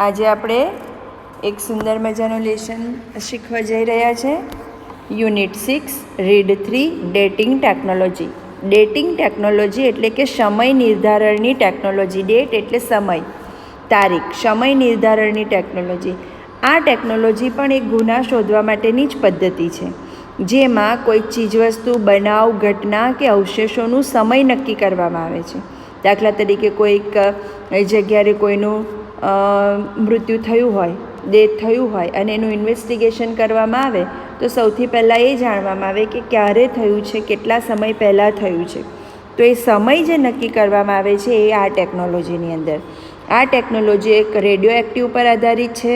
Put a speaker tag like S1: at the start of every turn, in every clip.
S1: આજે આપણે એક સુંદર મજાનું લેસન શીખવા જઈ રહ્યા છે. Unit 6 read 3 dating technology. Dating technology એટલે કે સમય નિર્ધારણની ટેકનોલોજી. ડેટ એટલે સમય, તારીખ, સમય નિર્ધારણની ટેકનોલોજી. આ ટેકનોલોજી પણ એક ગુના શોધવા માટેની જ પદ્ધતિ છે, જેમાં કોઈ ચીજવસ્તુ, બનાવ, ઘટના કે અવશેષોનું સમય નક્કી કરવામાં આવે છે. દાખલા તરીકે કોઈક જગ્યાએ કોઈનું મૃત્યુ થયું હોય, ડેથ થયું હોય અને એનું ઇન્વેસ્ટિગેશન કરવામાં આવે તો સૌથી પહેલાં એ જાણવામાં આવે કે ક્યારે થયું છે, કેટલા સમય પહેલાં થયું છે. તો એ સમય જે નક્કી કરવામાં આવે છે એ આ ટેકનોલોજીની અંદર. આ ટેકનોલોજી એક રેડિયો એક્ટિવ પર આધારિત છે,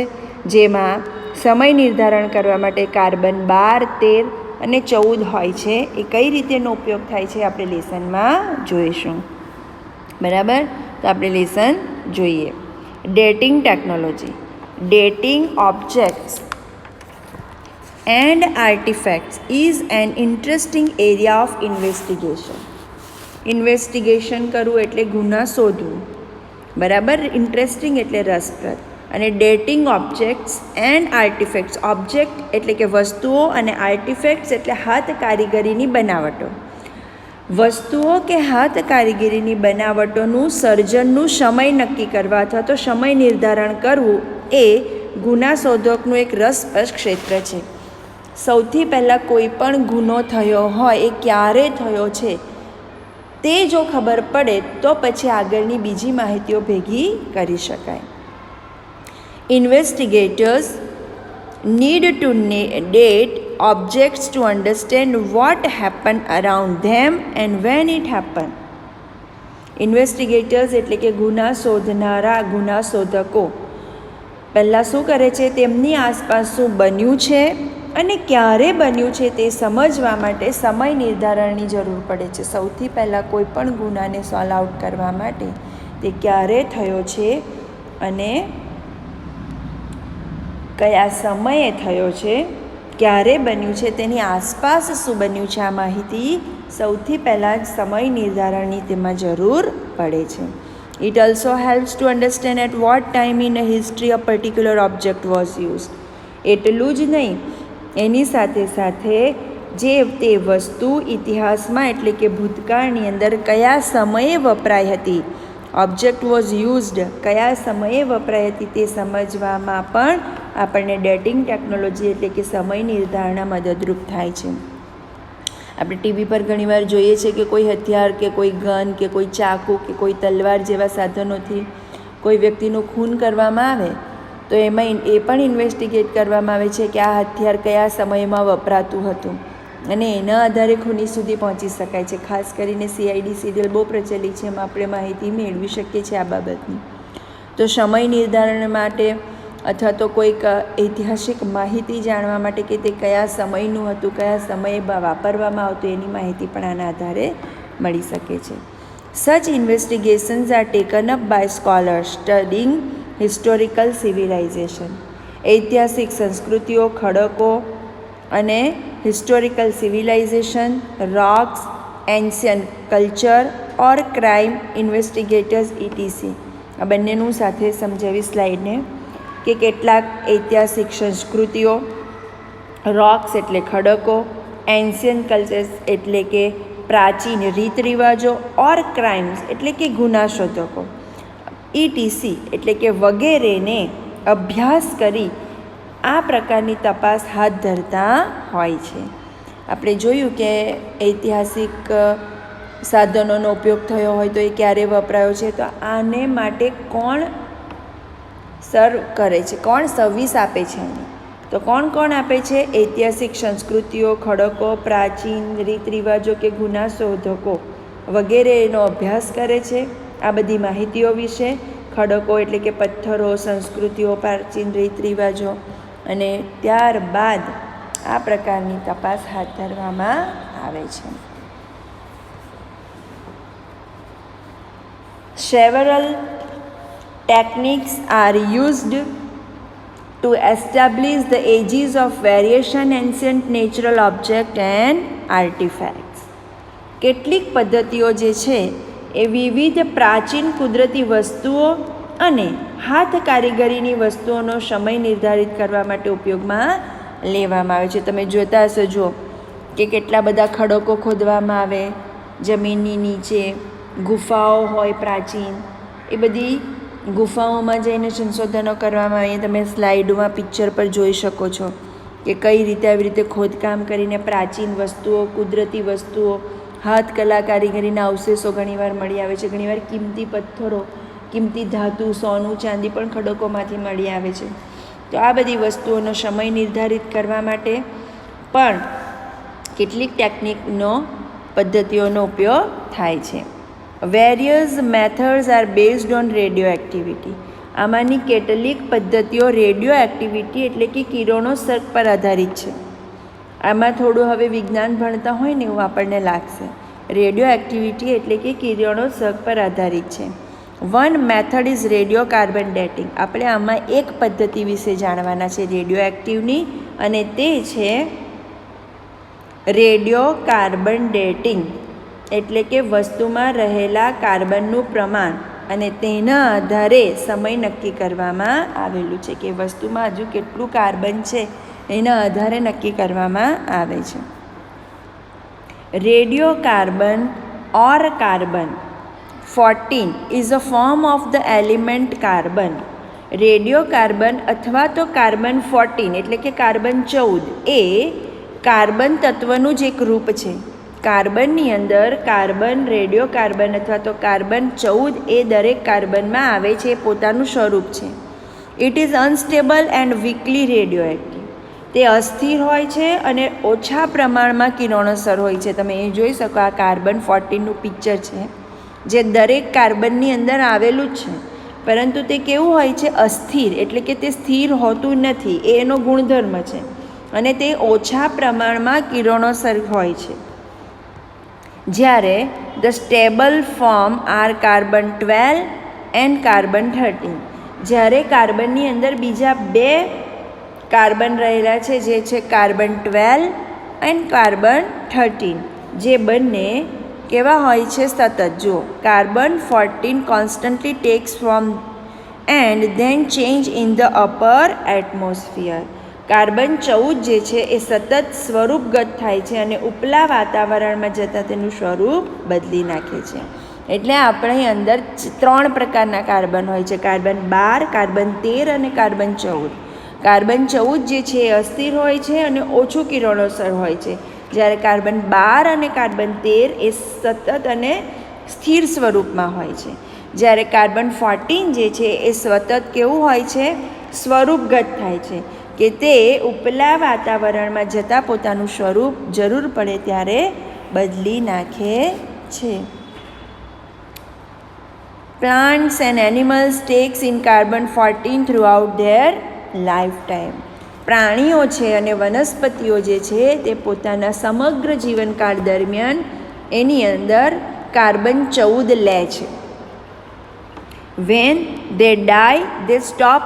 S1: જેમાં સમય નિર્ધારણ કરવા માટે કાર્બન 12, 13 અને 14 હોય છે. એ કઈ રીતેનો ઉપયોગ થાય છે આપણે લેસનમાં જોઈશું. બરાબર, તો આપણે લેસન જોઈએ. Dating technology. Dating objects and artifacts is an interesting area of investigation. Investigation કરવું એટલે ગુના શોધવું. બરાબર, ઇન્ટરેસ્ટિંગ એટલે રસપ્રદ. અને dating objects and artefacts. Object એટલે કે વસ્તુઓ અને આર્ટિફેક્ટ્સ એટલે હાથ કારીગરીની બનાવટો. વસ્તુઓ કે હાથ કારીગરીની બનાવટોનું સર્જનનું સમય નક્કી કરવા અથવા તો સમય નિર્ધારણ કરવું એ ગુના શોધકનું એક રસપ્રદ ક્ષેત્ર છે. સૌથી પહેલાં કોઈ પણ ગુનો થયો હોય એ ક્યારે થયો છે તે જો ખબર પડે તો પછી આગળની બીજી માહિતીઓ ભેગી કરી શકાય. ઇન્વેસ્ટિગેટર્સ need to date objects to understand what happened around them and when it happened. ઇન્વેસ્ટિગેટર્સ એટલે કે ગુના શોધનારા, ગુના શોધકો પહેલાં શું કરે છે, તેમની આસપાસ શું બન્યું છે અને ક્યારે બન્યું છે તે સમજવા માટે સમય નિર્ધારણની જરૂર પડે છે. સૌથી પહેલાં કોઈ પણ ગુનાને સોલ્વ આઉટ કરવા માટે તે ક્યારે થયો છે અને કયા સમયે થયો છે, ક્યારે બન્યું છે, તેની આસપાસ શું બન્યું છે, આ માહિતી સૌથી પહેલાં જ સમય નિર્ધારણની તેમાં જરૂર પડે છે. It also helps to understand at what time in a history a particular object was used. એટલું જ નહીં, એની સાથે સાથે જે તે વસ્તુ ઇતિહાસમાં એટલે કે ભૂતકાળની અંદર કયા સમયે વપરાઈ હતી, ઓબ્જેક્ટ વોઝ યુઝડ કયા સમયે વપરાઈ હતી તે સમજવામાં પણ આપણને ડેટિંગ ટેકનોલોજી એટલે કે સમય નિર્ધારણા મદદરૂપ થાય છે. આપણે ટીવી પર ઘણીવાર જોઈએ છીએ કે કોઈ હથિયાર કે કોઈ ગન કે કોઈ ચાકુ કે કોઈ તલવાર જેવા સાધનોથી કોઈ વ્યક્તિનું ખૂન કરવામાં આવે તો એમાં એ પણ ઇન્વેસ્ટિગેટ કરવામાં આવે છે કે આ હથિયાર કયા સમયમાં વપરાતું હતું અને એના આધારે ખૂની સુધી પહોંચી શકાય છે. ખાસ કરીને CID સિરિયલ બહુ પ્રચલિત છે, એમાં આપણે માહિતી મેળવી શકીએ છીએ આ બાબતની. તો સમય નિર્ધારણ માટે અથવા તો કોઈક ઐતિહાસિક માહિતી જાણવા માટે કે તે કયા સમયનું હતું, કયા સમયે વાપરવામાં આવતું એની માહિતી પણ આના આધારે મળી શકે છે. Such investigations are taken up by scholars studying historical civilization. ઐતિહાસિક સંસ્કૃતિઓ, ખડકો અને historical civilization, rocks, ancient culture or crime investigators ETC. આ બંનેનું સાથે સમજાવી સ્લાઇડને કે કેટલાક ઐતિહાસિક સંસ્કૃતિઓ, રોક્સ એટલે ખડકો, એન્શિયન્ટ કલ્ચર્સ એટલે કે પ્રાચીન રીત રિવાજો ઓર ક્રાઇમ્સ એટલે કે ગુના શોધકો, ETC એટલે કે વગેરેને અભ્યાસ કરી આ પ્રકારની તપાસ હાથ ધરતા હોય છે. આપણે જોયું કે ઐતિહાસિક સાધનોનો ઉપયોગ થયો હોય તો એ ક્યારે વપરાયો છે, તો આને માટે કોણ સર્વ કરે છે, કોણ સર્વિસ આપે છે એની, તો કોણ કોણ આપે છે, ઐતિહાસિક સંસ્કૃતિઓ, ખડકો, પ્રાચીન રીત રિવાજો કે ગુના શોધકો વગેરે એનો અભ્યાસ કરે છે આ બધી માહિતીઓ વિશે. ખડકો એટલે કે પથ્થરો, સંસ્કૃતિઓ, પ્રાચીન રીત રિવાજો, અને ત્યારબાદ આ પ્રકારની તપાસ હાથ ધરવામાં આવે છે. Several techniques are used to establish the ages of variation ancient natural object and artifacts. કેટલીક પદ્ધતિઓ જે છે એ વિવિધ પ્રાચીન કુદરતી વસ્તુઓ અને હાથ કારીગરીની વસ્તુઓનો સમય નિર્ધારિત કરવા માટે ઉપયોગમાં લેવામાં આવે છે. તમે જોતા હશો જો કે કેટલા બધા ખડકો ખોદવામાં આવે જમીનની નીચે, ગુફાઓ હોય પ્રાચીન, એ બધી ગુફાઓમાં જઈને સંશોધનો કરવામાં આવે. તમે સ્લાઇડમાં પિક્ચર પર જોઈ શકો છો કે કઈ રીતે આવી રીતે ખોદકામ કરીને પ્રાચીન વસ્તુઓ, કુદરતી વસ્તુઓ, હાથ કલા કારીગરીના અવશેષો ઘણીવાર મળી આવે છે. ઘણીવાર કિંમતી પથ્થરો, કિંમતી ધાતુ, સોનું, ચાંદી પણ ખડકોમાંથી મળી આવે છે. તો આ બધી વસ્તુઓનો સમય નિર્ધારિત કરવા માટે પણ કેટલીક ટેકનિકનો પદ્ધતિઓનો ઉપયોગ થાય છે. Various methods are based on radioactivity. આમાંની કેટલીક પદ્ધતિઓ રેડિયો એક્ટિવિટી એટલે કે કિરણોત્સર્ગ પર આધારિત છે. આમાં થોડું હવે વિજ્ઞાન ભણતા હોય ને એવું આપણને લાગશે. રેડિયો એક્ટિવિટી એટલે કે કિરણોત્સર્ગ પર આધારિત છે. One method is radio carbon dating. આપણે આમાં એક પદ્ધતિ વિશે જાણવાના છે રેડિયો એક્ટિવની, અને તે છે રેડિયો કાર્બન ડેટિંગ. એટલે કે વસ્તુમાં રહેલા કાર્બનનું પ્રમાણ અને તેના આધારે સમય નક્કી કરવામાં આવેલું છે કે વસ્તુમાં હજુ કેટલું કાર્બન છે એના આધારે નક્કી કરવામાં આવે છે. Radio carbon or carbon 14 is a form of the element carbon. Radio carbon અથવા તો કાર્બન 14 એટલે કે કાર્બન 14 એ કાર્બન તત્વનું જ એક રૂપ છે. કાર્બનની અંદર કાર્બન, રેડિયો કાર્બન અથવા તો કાર્બન 14 એ દરેક કાર્બનમાં આવે છે, એ પોતાનું સ્વરૂપ છે. It is unstable and weakly radio active. તે અસ્થિર હોય છે અને ઓછા પ્રમાણમાં કિરણોત્સર્ગ હોય છે. તમે એ જોઈ શકો, આ કાર્બન 14નું પિક્ચર છે જે દરેક કાર્બનની અંદર આવેલું જ છે, પરંતુ તે કેવું હોય છે? અસ્થિર, એટલે કે તે સ્થિર હોતું નથી, એ એનો ગુણધર્મ છે, અને તે ઓછા પ્રમાણમાં કિરણોત્સર્ગ હોય છે. જ્યારે the stable form are carbon 12 and carbon 13. જ્યારે કાર્બનની અંદર બીજા બે કાર્બન રહેલા છે જે છે કાર્બન 12 એન્ડ કાર્બન 13, જે બંને કેવા હોય છે? સતત. જો carbon 14 constantly tax form and then change in the upper atmosphere. Carbon 14 જે છે એ સતત સ્વરૂપગત થાય છે અને ઉપલા વાતાવરણમાં જતાં તેનું સ્વરૂપ બદલી નાખે છે. એટલે આપણી અંદર 3 પ્રકારના કાર્બન હોય છે: કાર્બન 12, કાર્બન 13 અને કાર્બન 14. કાર્બન 14 જે છે એ અસ્થિર હોય છે અને ઓછું કિરણોત્સર્ગ હોય છે, જ્યારે કાર્બન 12 અને કાર્બન 13 એ સતત અને સ્થિર સ્વરૂપમાં હોય છે. જ્યારે કાર્બન 14 જે છે એ સતત કેવું હોય છે? સ્વરૂપગત થાય છે, કે તે ઉપલા વાતાવરણમાં જતાં પોતાનું સ્વરૂપ જરૂર પડે ત્યારે બદલી નાખે છે. Plants and animals tax in carbon 14 throughout there life time. પ્રાણીઓ છે અને વનસ્પતિઓ જે છે તે પોતાના સમગ્ર જીવનકાળ દરમિયાન એની અંદર કાર્બન 14 લે છે. When they die they stop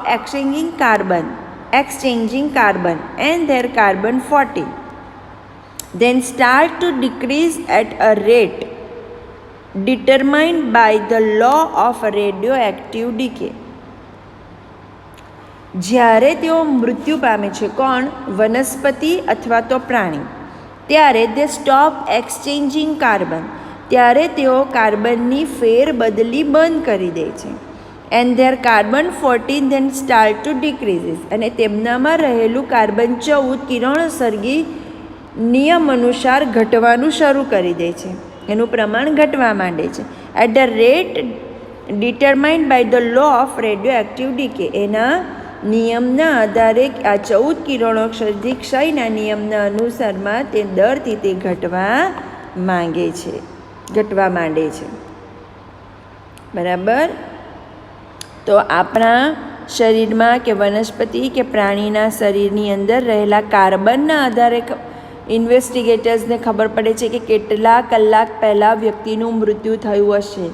S1: exchanging carbon and their carbon 14 then start to decrease at a rate determined by the law of radioactive decay. જ્યારે તેઓ મૃત્યુ પામે છે, કોણ? વનસ્પતિ અથવા તો પ્રાણી, ત્યારે દે સ્ટોપ એક્સચેન્જિંગ કાર્બન, ત્યારે તેઓ કાર્બનની ફેરબદલી બંધ કરી દે છે. And their carbon 14 then start to decreases, અને તેમનામાં રહેલું કાર્બન 14 કિરણોત્સર્ગી નિયમ અનુસાર ઘટવાનું શરૂ કરી દે છે, એનું પ્રમાણ ઘટવા માંડે છે. At the rate determined by the law of radioactive decay, એના નિયમના આધારે આ 14 કિરણોત્સર્ગી ક્ષયના નિયમના અનુસારમાં તે દરથી તે ઘટવા માંડે છે. બરાબર? તો આપણા શરીરમાં કે વનસ્પતિ કે પ્રાણીના શરીરની અંદર રહેલા કાર્બનના આધારે ઇન્વેસ્ટિગેટર્સને ખબર પડે છે કે કેટલા કલાક પહેલાં વ્યક્તિનું મૃત્યુ થયું હશે.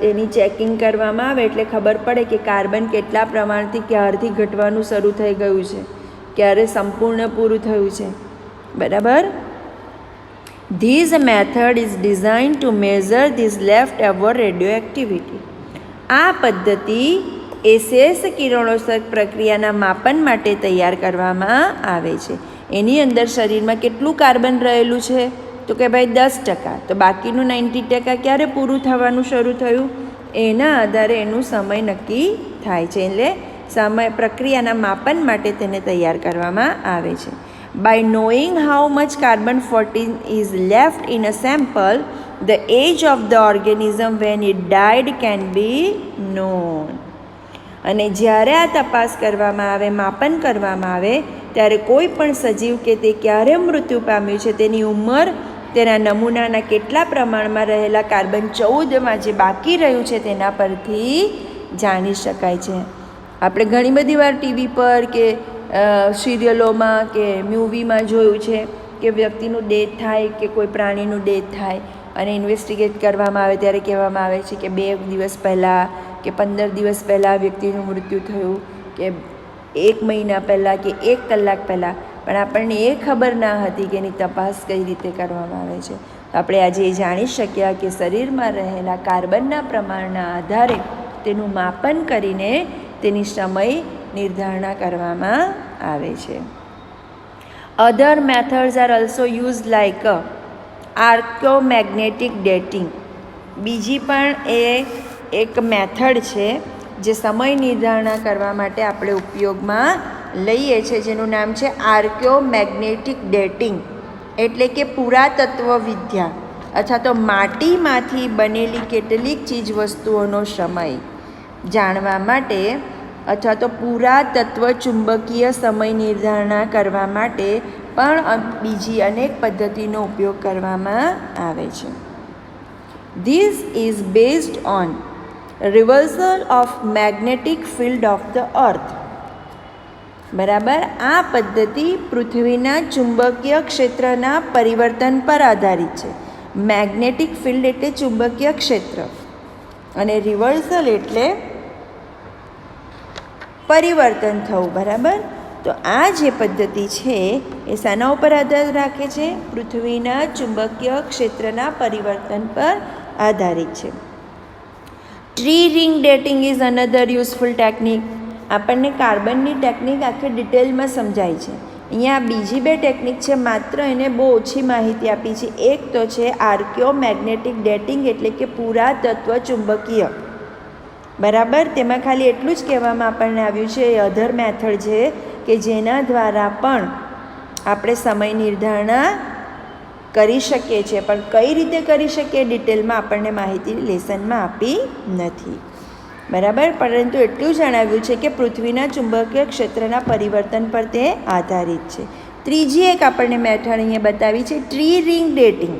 S1: એની ચેકિંગ કરવામાં આવે એટલે ખબર પડે કે કાર્બન કેટલા પ્રમાણથી ક્યારથી ઘટવાનું શરૂ થઈ ગયું છે, ક્યારે સંપૂર્ણ પૂરું થયું છે. બરાબર? This method is designed to measure this leftover radioactivity. આ પદ્ધતિ એસેસ કિરણોત્સર્ગ પ્રક્રિયાના માપન માટે તૈયાર કરવામાં આવે છે. એની અંદર શરીરમાં કેટલું કાર્બન રહેલું છે તો કે ભાઈ 10%. તો બાકીનું 90% ક્યારે પૂરું થવાનું શરૂ થયું એના આધારે એનું સમય નક્કી થાય છે. એટલે સમય પ્રક્રિયાના માપન માટે તેને તૈયાર કરવામાં આવે છે. By knowing how much carbon 14 is left in a sample, the age of the organism when it died can be known. અને જ્યારે આ તપાસ કરવામાં આવે, માપન કરવામાં આવે, ત્યારે કોઈ પણ સજીવ કે તે ક્યારે મૃત્યુ પામ્યું છે તેની ઉંમર તેના નમૂનાના કેટલા પ્રમાણમાં રહેલા કાર્બન 14માં જે બાકી રહ્યું છે તેના પરથી જાણી શકાય છે. આપણે ઘણી બધી વાર ટીવી પર કે સિરિયલોમાં કે મૂવીમાં જોયું છે કે વ્યક્તિનું ડેથ થાય કે કોઈ પ્રાણીનું ડેથ થાય અને ઇન્વેસ્ટિગેટ કરવામાં આવે ત્યારે કહેવામાં આવે છે કે 2 દિવસ પહેલાં કે 15 દિવસ પહેલાં વ્યક્તિનું મૃત્યુ થયું કે 1 મહિના પહેલાં કે 1 કલાક પહેલાં, પણ આપણને એ ખબર ના હતી કે એની તપાસ કઈ રીતે કરવામાં આવે છે. આપણે આજે એ જાણી શક્યા કે શરીરમાં રહેલા કાર્બનના પ્રમાણના આધારે તેનું માપન કરીને તેની સમય નિર્ધારણા કરવામાં આવે છે. Other methods are also use like archaeomagnetic dating. બીજી પણ એ એક મેથડ છે જે સમય નિર્ધારણા કરવા માટે આપણે ઉપયોગમાં લઈએ છીએ, જેનું નામ છે આર્કોમેગ્નેટિક ડેટિંગ, એટલે કે પુરાતત્વ વિદ્યા અથવા તો માટીમાંથી બનેલી કેટલીક ચીજ વસ્તુઓનો સમય જાણવા માટે અથવા તો પુરાતત્વ ચુંબકીય સમય નિર્ધારણા કરવા માટે પણ બીજી અનેક પદ્ધતિનો ઉપયોગ કરવામાં આવે છે. This is based on reversal of magnetic field of the earth. બરાબર, આ પદ્ધતિ પૃથ્વીના ચુંબકીય ક્ષેત્રના પરિવર્તન પર આધારિત છે. મેગ્નેટિક ફિલ્ડ એટલે ચુંબકીય ક્ષેત્ર અને રિવર્સલ એટલે પરિવર્તન થવું. બરાબર, તો આ જે પદ્ધતિ છે એ શાના ઉપર આધાર રાખે છે? પૃથ્વીના ચુંબકીય ક્ષેત્રના પરિવર્તન પર આધારિત છે. Tree ring dating is another useful technique. આપણને કાર્બનની ટેકનિક આખી ડિટેલમાં સમજાય છે. અહીંયા બીજી 2 ટેકનિક છે, માત્ર એને બહુ ઓછી માહિતી આપી છે. એક તો છે આર્કિયોમેગ્નેટિક ડેટિંગ એટલે કે પુરાતત્વ ચુંબકીય. બરાબર, તેમાં ખાલી એટલું જ કહેવામાં આપણને આવ્યું છે એ અધર મેથડ છે કે જેના દ્વારા પણ આપણે સમય નિર્ધારણા કરી શકીએ છીએ, પણ કઈ રીતે કરી શકીએ ડિટેલમાં આપણને માહિતી લેસનમાં આપી નથી. બરાબર, પરંતુ એટલું જણાવ્યું છે કે પૃથ્વીના ચુંબકીય ક્ષેત્રના પરિવર્તન પર તે આધારિત છે. ત્રીજી એક આપણને મેથડ અહીંયા બતાવી છે tree ring dating.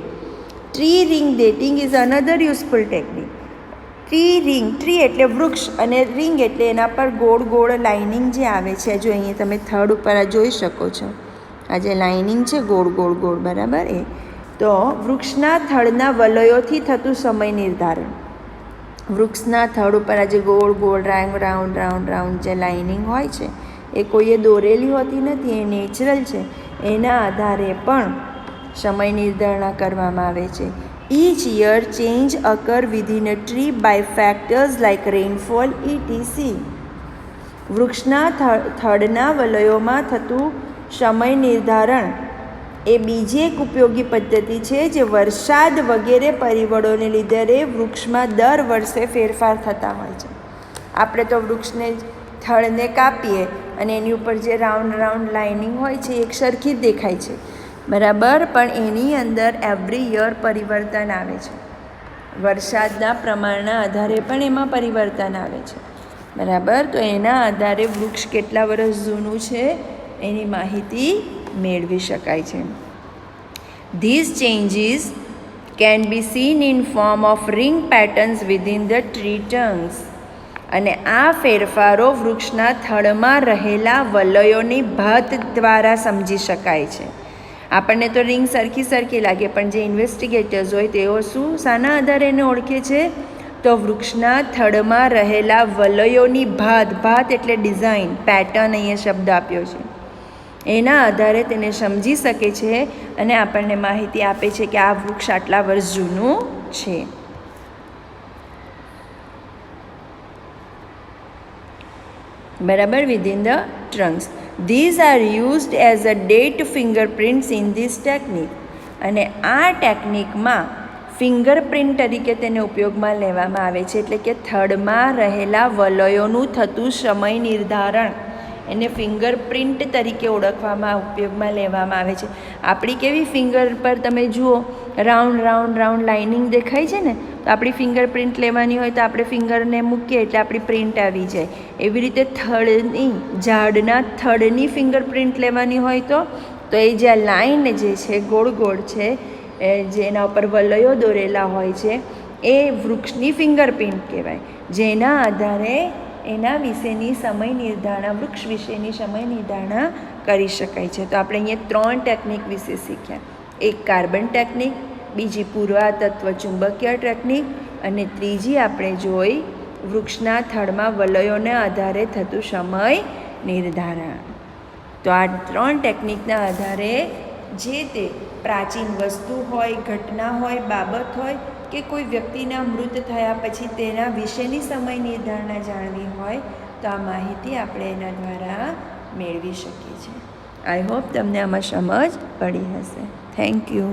S1: Tree ring dating is another useful technique. Tree એટલે વૃક્ષ અને રિંગ એટલે એના પર ગોળ ગોળ લાઇનિંગ જે આવે છે. જો અહીંયા તમે થડ ઉપર આ જોઈ શકો છો, આ જે લાઇનિંગ છે ગોળ ગોળ ગોળ, બરાબર, એ તો વૃક્ષના થડના વલયોથી થતું સમય નિર્ધારણ. વૃક્ષના થડ ઉપર આ જે ગોળ ગોળ રાઉન્ડ જે લાઇનિંગ હોય છે એ કોઈએ દોરેલી હોતી નથી, એ નેચરલ છે. એના આધારે પણ સમય નિર્ધારણા કરવામાં આવે છે. Each year change occur within a tree by factors like rainfall etc. વૃક્ષના થડના વલયોમાં થતું સમય નિર્ધારણ એ બીજી એક ઉપયોગી પદ્ધતિ છે જે વરસાદ વગેરે પરિબળોને લીધે વૃક્ષમાં દર વર્ષે ફેરફાર થતા હોય છે. આપણે તો વૃક્ષને થડને કાપીએ અને એની ઉપર જે રાઉન્ડ લાઇનિંગ હોય છે એક સરખી જ દેખાય છે. બરાબર, પણ એની અંદર એવરી યર પરિવર્તન આવે છે. વરસાદના પ્રમાણના આધારે પણ એમાં પરિવર્તન આવે છે. બરાબર, તો એના આધારે વૃક્ષ કેટલા વર્ષ જૂનું છે એની માહિતી મેળવી શકાય છે. These changes can be seen in form of ring patterns within the tree trunks. અને આ ફેરફારો વૃક્ષના થડમાં રહેલા વલયોની ભાત દ્વારા સમજી શકાય છે. આપણને તો રિંગ સરખી લાગે, પણ જે ઇન્વેસ્ટિગેટર્સ હોય તેઓ શાના આધારે એને ઓળખે છે? તો વૃક્ષના થડમાં રહેલા વલયોની ભાત એટલે ડિઝાઇન, પેટર્ન અહીંયા શબ્દ આપ્યો છે, એના આધારે તેને સમજી શકે છે અને આપણને માહિતી આપે છે કે આ વૃક્ષ આટલા વર્ષ જૂનું છે. બરાબર, within the trunks. These are used as a date fingerprints in this technique. અને આ ટેકનિકમાં ફિંગરપ્રિન્ટ તરીકે તેને ઉપયોગમાં લેવામાં આવે છે, એટલે કે થડમાં રહેલા વલયોનું થતું સમય નિર્ધારણ એને ફિંગરપ્રિન્ટ તરીકે ઓળખવામાં ઉપયોગમાં લેવામાં આવે છે. આપણી કેવી ફિંગર પર તમે જુઓ રાઉન્ડ રાઉન્ડ રાઉન્ડ લાઇનિંગ દેખાય છે ને, તો આપણી ફિંગરપ્રિન્ટ લેવાની હોય તો આપણે ફિંગરને મૂકીએ એટલે આપણી પ્રિન્ટ આવી જાય. એવી રીતે ઝાડના થડની ફિંગરપ્રિન્ટ લેવાની હોય તો એ જે લાઈન જે છે ગોળ ગોળ છે જેના ઉપર વલયો દોરેલા હોય છે એ વૃક્ષની ફિંગરપ્રિન્ટ કહેવાય, જેના આધારે એના વિશેની સમય નિર્ધારણા, વૃક્ષ વિશેની સમય નિર્ધારણા કરી શકાય છે. તો આપણે અહીંયા 3 ટેકનિક વિશે શીખ્યા. એક કાર્બન ટેકનિક, બીજી પુરાતત્વ ચુંબકીય ટેકનિક અને ત્રીજી આપણે જોઈ વૃક્ષના થડમાં વલયોને આધારે થતું સમય નિર્ધારણ. તો આ 3 ટેકનિકના આધારે જે તે પ્રાચીન વસ્તુ હોય, ઘટના હોય, બાબત હોય કે કોઈ વ્યક્તિના મૃત થયા પછી તેના વિશેની સમય નિર્ધારણા જાણવી હોય તો આ માહિતી આપણે એના દ્વારા મેળવી શકીએ છીએ. આઈ હોપ તમને આમાં સમજ પડી હશે. Thank you.